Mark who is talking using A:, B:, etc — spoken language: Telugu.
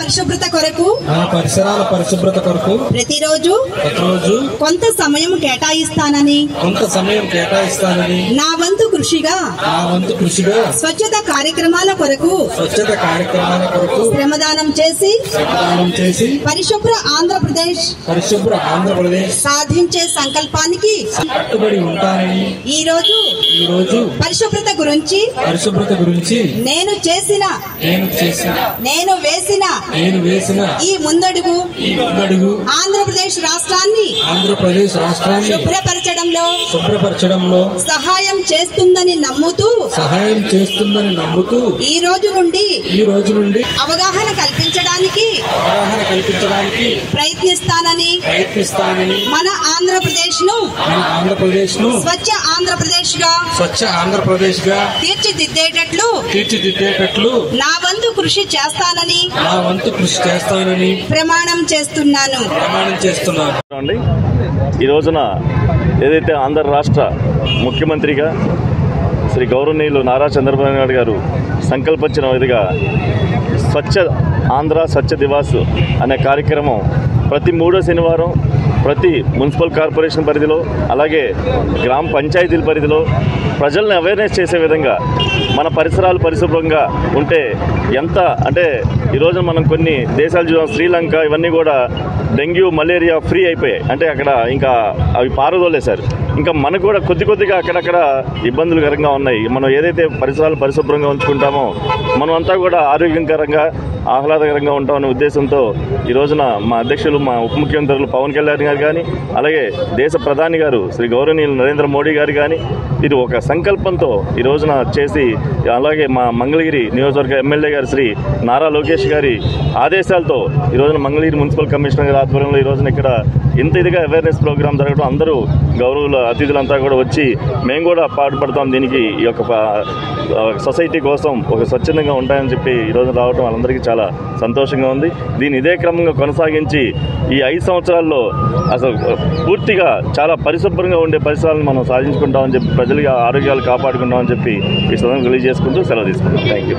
A: పరిశుభ్రత కొరకు ప్రతిరోజు కొంత సమయం కేటాయిస్తానని నా వంతు కృషిగా స్వచ్ఛత కార్యక్రమాల కొరకు శ్రమదానం చేసి పరిశుభ్ర ఆంధ్రప్రదేశ్ సాధించే సంకల్పానికి ఈ రోజు పరిశుభ్రత గురించి నేను వేసిన ఈ ముందడుగు ఆంధ్రప్రదేశ్ రాష్ట్రాన్ని శుభ్రపరచడంలో సహాయం చేస్తుందని నమ్ముతూ ఈ రోజు నుండి అవగాహన కల్పించడానికి ప్రయత్నిస్తానని మన ఆంధ్రప్రదేశ్ ను స్వచ్ఛ ఆంధ్రప్రదేశ్ గా తీర్చిదిద్దేటట్లు నా వంతు కృషి చేస్తానని ప్రమాణం చేస్తున్నాను.
B: ఈ రోజున ఏదైతే ఆంధ్ర రాష్ట్ర ముఖ్యమంత్రిగా శ్రీ గౌరవనీయులు నారా చంద్రబాబు నాయుడు గారు సంకల్పించిన విధంగా స్వచ్ఛ ఆంధ్ర స్వచ్ఛ దివాస్ అనే కార్యక్రమం ప్రతి 3వ శనివారం ప్రతి మున్సిపల్ కార్పొరేషన్ పరిధిలో అలాగే గ్రామ పంచాయతీల పరిధిలో ప్రజలను అవేర్నెస్ చేసే విధంగా మన పరిసరాలు పరిశుభ్రంగా ఉంటే ఎంత అంటే ఈరోజు మనం కొన్ని దేశాలు చూసాం, శ్రీలంక ఇవన్నీ కూడా డెంగ్యూ మలేరియా ఫ్రీ అయిపోయాయి. అంటే అక్కడ ఇంకా అవి పారదోలేశారు. ఇంకా మనకు కూడా కొద్దిగా అక్కడక్కడ ఇబ్బందులకరంగా ఉన్నాయి. మనం ఏదైతే పరిసరాలు పరిశుభ్రంగా ఉంచుకుంటామో మనం అంతా కూడా ఆరోగ్యకరంగా ఆహ్లాదకరంగా ఉంటామనే ఉద్దేశంతో ఈ రోజున మా అధ్యక్షులు మా ఉప ముఖ్యమంత్రులు పవన్ కళ్యాణ్ గారు కానీ అలాగే దేశ ప్రధాని గారు శ్రీ గౌరవనీయులు నరేంద్ర మోడీ గారు కానీ ఇది ఒక సంకల్పంతో ఈ రోజున చేసి అలాగే మా మంగళగిరి నియోజకవర్గ ఎమ్మెల్యే గారు శ్రీ నారా లోకేష్ గారి ఆదేశాలతో ఈ రోజున మంగళగిరి మున్సిపల్ కమిషనర్ గారి ఆధ్వర్యంలో ఈ రోజున ఇక్కడ ఇంత ఇదిగా అవేర్నెస్ ప్రోగ్రామ్ జరగడం అందరూ గౌరవుల అతిథులంతా కూడా వచ్చి మేము కూడా పాటుపడతాం దీనికి ఈ యొక్క సొసైటీ కోసం ఒక స్వచ్ఛందంగా ఉంటాయని చెప్పి ఈరోజు రావడం వాళ్ళందరికీ చాలా సంతోషంగా ఉంది. దీన్ని ఇదే క్రమంగా కొనసాగించి ఈ 5 సంవత్సరాల్లో అసలు పూర్తిగా చాలా పరిశుభ్రంగా ఉండే పరిసరాలను మనం సాధించుకుంటామని చెప్పి ప్రజల ఆరోగ్యాలు కాపాడుకుంటామని చెప్పి ఈ సందర్భంగా తెలియజేసుకుంటూ సెలవు తీసుకుంటాం. Thank you.